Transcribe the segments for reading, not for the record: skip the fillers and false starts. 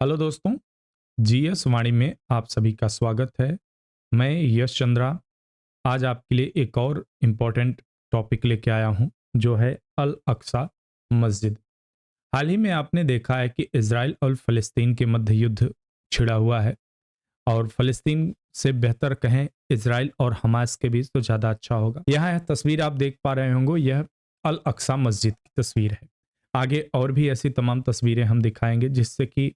Hello दोस्तों, GS वाणी में आप सभी का स्वागत है। मैं यश चंद्रा आज आपके लिए एक और इम्पोर्टेंट टॉपिक लेके आया हूं, जो है अल अक्सा मस्जिद। हाल ही में आपने देखा है कि इसराइल और फ़लस्तीन के मध्य युद्ध छिड़ा हुआ है, और फ़लस्तीन से बेहतर कहें इसराइल और हमास के बीच तो ज़्यादा अच्छा होगा। यह तस्वीर आप देख पा रहे होंगे, यह अल अक्सा मस्जिद की तस्वीर है। आगे और भी ऐसी तमाम तस्वीरें हम दिखाएंगे जिससे कि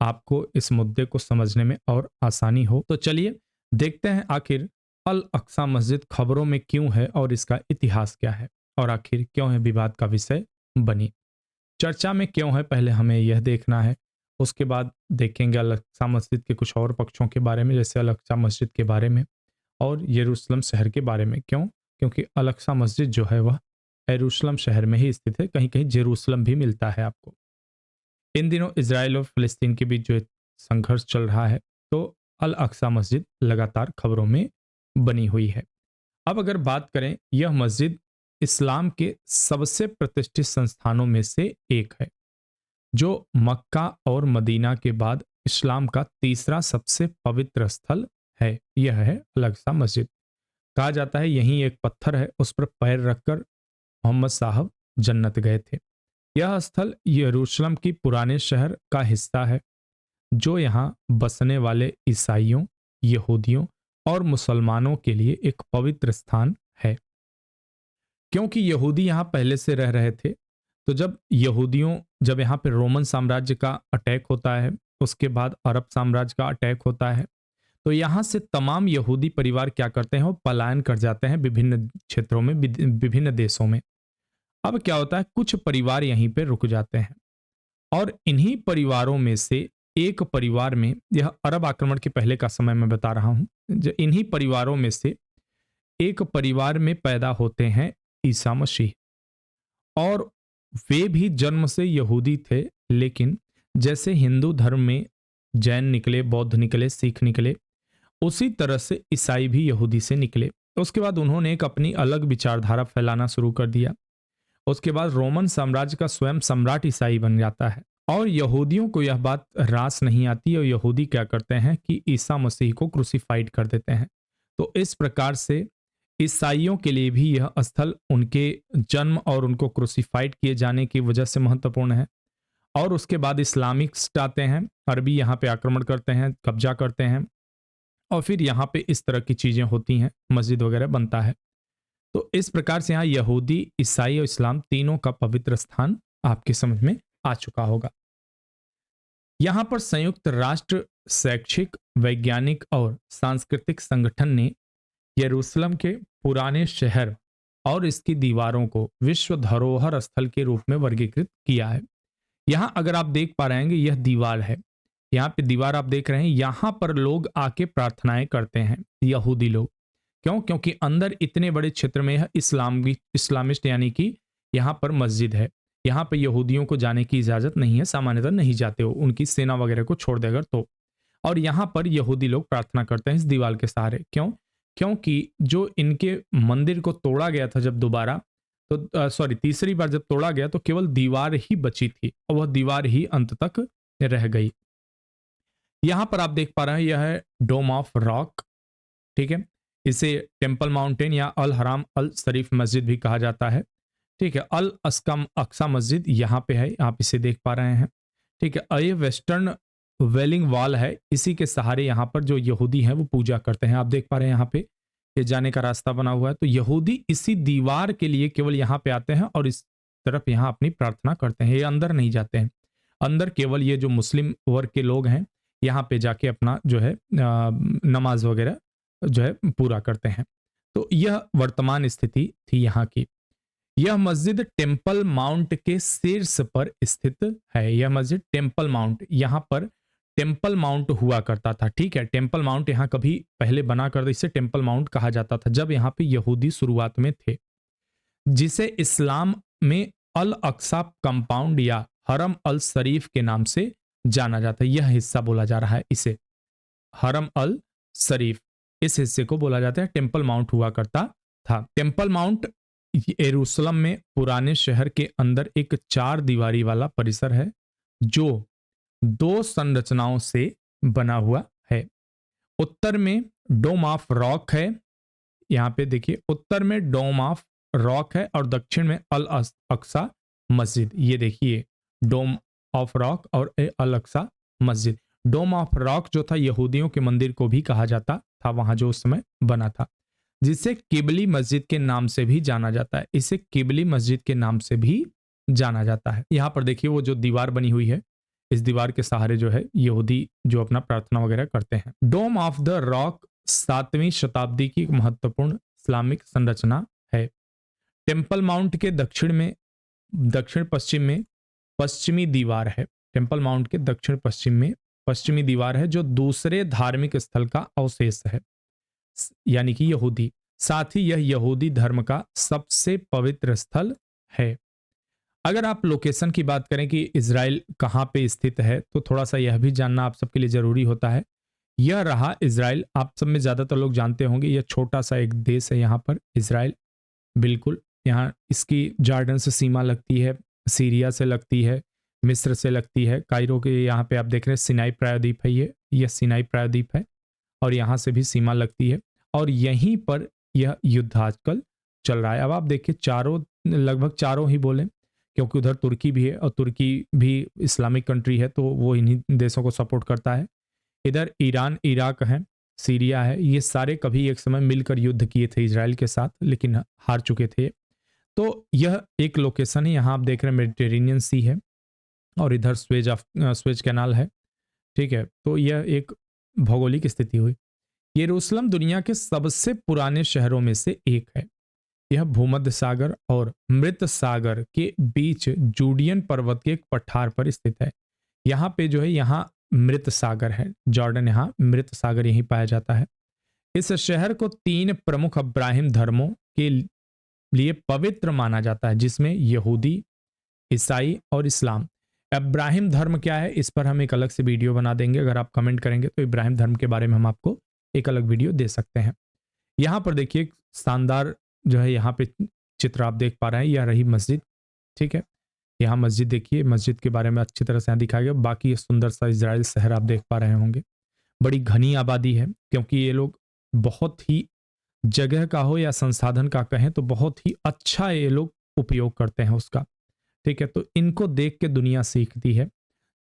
आपको इस मुद्दे को समझने में और आसानी हो। तो चलिए देखते हैं आखिर अल अक्सा मस्जिद खबरों में क्यों है और इसका इतिहास क्या है, और आखिर क्यों है विवाद का विषय बनी, चर्चा में क्यों है, पहले हमें यह देखना है। उसके बाद देखेंगे अल अक्सा मस्जिद के कुछ और पक्षों के बारे में, जैसे अल अक्सा मस्जिद के बारे में और यरूशलेम शहर के बारे में। क्यों? क्योंकि अल अक्सा मस्जिद जो है वह यरूशलेम शहर में ही स्थित है, कहीं कहीं जेरूशलम भी मिलता है आपको। इन दिनों इसराइल और फ़लस्तीन के बीच जो संघर्ष चल रहा है, तो अल अक्सा मस्जिद लगातार खबरों में बनी हुई है। अब अगर बात करें, यह मस्जिद इस्लाम के सबसे प्रतिष्ठित संस्थानों में से एक है, जो मक्का और मदीना के बाद इस्लाम का तीसरा सबसे पवित्र स्थल है। यह है अल अक्सा मस्जिद। कहा जाता है यहीं एक पत्थर है, उस पर पैर रखकर मोहम्मद साहब जन्नत गए थे। यह स्थल यरूशलेम की पुराने शहर का हिस्सा है, जो यहाँ बसने वाले ईसाइयों, यहूदियों और मुसलमानों के लिए एक पवित्र स्थान है। क्योंकि यहूदी यहाँ पहले से रह रहे थे, तो जब यहाँ पे रोमन साम्राज्य का अटैक होता है, उसके बाद अरब साम्राज्य का अटैक होता है, तो यहाँ से तमाम यहूदी परिवार क्या करते हैं, वो पलायन कर जाते हैं विभिन्न क्षेत्रों में, विभिन्न देशों में। अब क्या होता है, कुछ परिवार यहीं पे रुक जाते हैं, और इन्हीं परिवारों में से एक परिवार में, यह अरब आक्रमण के पहले का समय मैं बता रहा हूं, जो इन्हीं परिवारों में से एक परिवार में पैदा होते हैं ईसा मसीह। और वे भी जन्म से यहूदी थे, लेकिन जैसे हिंदू धर्म में जैन निकले, बौद्ध निकले, सिख निकले, उसी तरह से ईसाई भी यहूदी से निकले। उसके बाद उन्होंने एक अपनी अलग विचारधारा फैलाना शुरू कर दिया। उसके बाद रोमन साम्राज्य का स्वयं सम्राट ईसाई बन जाता है, और यहूदियों को यह बात रास नहीं आती, और यहूदी क्या करते हैं कि ईसा मसीह को क्रूसीफाइड कर देते हैं। तो इस प्रकार से ईसाइयों के लिए भी यह स्थल उनके जन्म और उनको क्रूसीफाइड किए जाने की वजह से महत्वपूर्ण है। और उसके बाद इस्लामिस्ट आते हैं, अरबी यहाँ पे आक्रमण करते हैं, कब्जा करते हैं, और फिर यहाँ पे इस तरह की चीजें होती हैं, मस्जिद वगैरह बनता है। तो इस प्रकार से यहाँ यहूदी, ईसाई और इस्लाम तीनों का पवित्र स्थान आपके समझ में आ चुका होगा। यहाँ पर संयुक्त राष्ट्र शैक्षिक, वैज्ञानिक और सांस्कृतिक संगठन ने यरूशलेम के पुराने शहर और इसकी दीवारों को विश्व धरोहर स्थल के रूप में वर्गीकृत किया है। यहाँ अगर आप देख पा रहे हैं, यह दीवार है, यहाँ पे दीवार आप देख रहे हैं, यहाँ पर लोग आके प्रार्थनाएं करते हैं, यहूदी लोग। क्यों? क्योंकि अंदर इतने बड़े क्षेत्र में है इस्लामिस्ट, यानी कि यहाँ पर मस्जिद है। यहाँ पे यहूदियों को जाने की इजाजत नहीं है, सामान्यतः नहीं जाते हो, उनकी सेना वगैरह को छोड़ दे अगर तो। और यहाँ पर यहूदी लोग प्रार्थना करते हैं इस दीवार के सहारे। क्यों? क्योंकि जो इनके मंदिर को तोड़ा गया था जब दोबारा, तो सॉरी तीसरी बार जब तोड़ा गया, तो केवल दीवार ही बची थी, और वह दीवार ही अंत तक रह गई। यहाँ पर आप देख पा रहे हैं, यह है डोम ऑफ रॉक, ठीक है। इसे टेम्पल माउंटेन या अल हराम अल शरीफ मस्जिद भी कहा जाता है, ठीक है। अल अस्कम अक्सा मस्जिद यहाँ पे है, आप इसे देख पा रहे हैं, ठीक है। ये वेस्टर्न वेलिंग वॉल है, इसी के सहारे यहाँ पर जो यहूदी हैं वो पूजा करते हैं। आप देख पा रहे हैं यहाँ पे ये जाने का रास्ता बना हुआ है, तो यहूदी इसी दीवार के लिए केवल यहाँ पे आते हैं और इस तरफ यहाँ अपनी प्रार्थना करते हैं, ये अंदर नहीं जाते हैं। अंदर केवल ये जो मुस्लिम वर्ग के लोग हैं, यहाँ पे जाके अपना जो है नमाज वगैरह जो है पूरा करते हैं। तो यह वर्तमान स्थिति थी यहाँ की। यह मस्जिद टेम्पल माउंट के शीर्ष पर स्थित है। यह मस्जिद टेम्पल माउंट, यहाँ पर टेम्पल माउंट हुआ करता था, ठीक है। टेम्पल माउंट यहाँ कभी पहले बना कर, इसे टेम्पल माउंट कहा जाता था जब यहाँ पे यहूदी शुरुआत में थे, जिसे इस्लाम में अल अक्सा कंपाउंड या हरम अल शरीफ के नाम से जाना जाता है। यह हिस्सा बोला जा रहा है, इसे हरम अल शरीफ, इस हिस्से को बोला जाता है टेम्पल माउंट हुआ करता था। टेम्पल माउंट यरूशलेम में पुराने शहर के अंदर एक चार दीवारी वाला परिसर है, जो दो संरचनाओं से बना हुआ है। उत्तर में डोम ऑफ रॉक है, यहाँ पे देखिए उत्तर में डोम ऑफ रॉक है और दक्षिण में अल अक्सा मस्जिद। ये देखिए डोम ऑफ रॉक और अल अक्सा मस्जिद। डोम ऑफ रॉक जो था यहूदियों के मंदिर को भी कहा जाता था वहां जो उस समय बना था, जिसे किबली मस्जिद के नाम से भी जाना जाता है। इसे किबली मस्जिद के नाम से भी जाना जाता है। यहाँ पर देखिए वो जो दीवार बनी हुई है, इस दीवार के सहारे जो है यहूदी जो अपना प्रार्थना वगैरह करते हैं। डोम ऑफ द रॉक 7वीं शताब्दी की एक महत्वपूर्ण इस्लामिक संरचना है। टेम्पल माउंट के दक्षिण पश्चिम में पश्चिमी दीवार है। टेम्पल माउंट के दक्षिण पश्चिम में पश्चिमी दीवार है जो दूसरे धार्मिक स्थल का अवशेष है, यानी कि यहूदी। साथ ही यह यहूदी धर्म का सबसे पवित्र स्थल है। अगर आप लोकेशन की बात करें कि इजराइल कहाँ पे स्थित है, तो थोड़ा सा यह भी जानना आप सबके लिए जरूरी होता है। यह रहा इजराइल, आप सब में ज्यादातर लोग जानते होंगे, यह छोटा सा एक देश है यहाँ पर इजराइल। बिल्कुल यहाँ इसकी जॉर्डन से सीमा लगती है, सीरिया से लगती है, मिस्र से लगती है, कायरो के यहाँ पे आप देख रहे हैं सिनाई प्रायद्वीप है, यह सिनाई प्रायद्वीप है और यहाँ से भी सीमा लगती है और यहीं पर यह युद्ध आजकल चल रहा है। अब आप देखिए चारों, लगभग चारों ही बोले, क्योंकि उधर तुर्की भी है और तुर्की भी इस्लामिक कंट्री है तो वो इन्हीं देशों को सपोर्ट करता है। इधर ईरान, इराक है, सीरिया है, ये सारे कभी एक समय मिलकर युद्ध किए थे इजराइल के साथ, लेकिन हार चुके थे। तो यह एक लोकेशन है, यहाँ आप देख रहे हैं मेडिटेरेनियन सी है और इधर स्वेज कैनाल है, ठीक है। तो यह एक भौगोलिक स्थिति हुई। यरूशलेम दुनिया के सबसे पुराने शहरों में से एक है। यह भूमध्य सागर और मृत सागर के बीच जूडियन पर्वत के एक पठार पर स्थित है। यहाँ पे जो है यहाँ मृत सागर है, जॉर्डन, यहाँ मृत सागर यहीं पाया जाता है। इस शहर को 3 प्रमुख अब्राहिम धर्मों के लिए पवित्र माना जाता है, जिसमें यहूदी, ईसाई और इस्लाम। इब्राहिम धर्म क्या है, इस पर हम एक अलग से वीडियो बना देंगे। अगर आप कमेंट करेंगे तो इब्राहिम धर्म के बारे में हम आपको एक अलग वीडियो दे सकते हैं। यहाँ पर देखिए शानदार जो है यहाँ पे चित्र आप देख पा रहे हैं, यह रही मस्जिद, ठीक है। यहाँ मस्जिद देखिए, मस्जिद के बारे में अच्छी तरह से यहाँ दिखाया गया। बाकी ये सुंदर सा इजराइल शहर आप देख पा रहे होंगे। बड़ी घनी आबादी है, क्योंकि ये लोग बहुत ही जगह का हो या संसाधन का कहें तो बहुत ही अच्छा ये लोग उपयोग करते हैं उसका, ठीक है। तो इनको देख के दुनिया सीखती है,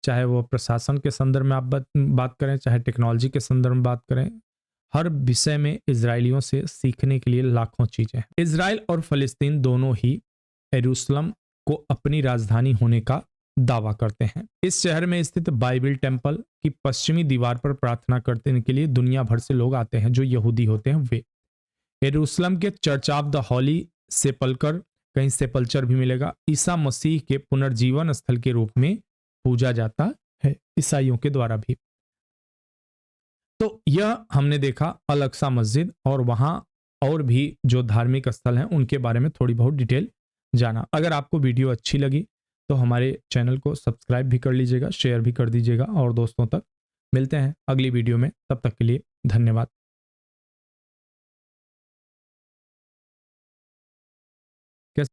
चाहे वो प्रशासन के संदर्भ में आप बात करें, चाहे टेक्नोलॉजी के संदर्भ में बात करें, हर विषय में इजरायलियों से सीखने के लिए लाखों चीजें हैं। इजराइल और फलस्तीन दोनों ही यरूशलेम को अपनी राजधानी होने का दावा करते हैं। इस शहर में स्थित बाइबल टेम्पल की पश्चिमी दीवार पर प्रार्थना करने के लिए दुनिया भर से लोग आते हैं जो यहूदी होते हैं। वे यरूशलेम के चर्च ऑफ द हॉली सेपल्कर, कहीं सेपल्चर भी मिलेगा, ईसा मसीह के पुनर्जीवन स्थल के रूप में पूजा जाता है ईसाइयों के द्वारा भी। तो यह हमने देखा अल अक्सा मस्जिद, और वहां और भी जो धार्मिक स्थल हैं उनके बारे में थोड़ी बहुत डिटेल जाना। अगर आपको वीडियो अच्छी लगी तो हमारे चैनल को सब्सक्राइब भी कर लीजिएगा, शेयर भी कर दीजिएगा और दोस्तों तक। मिलते हैं अगली वीडियो में, तब तक के लिए धन्यवाद।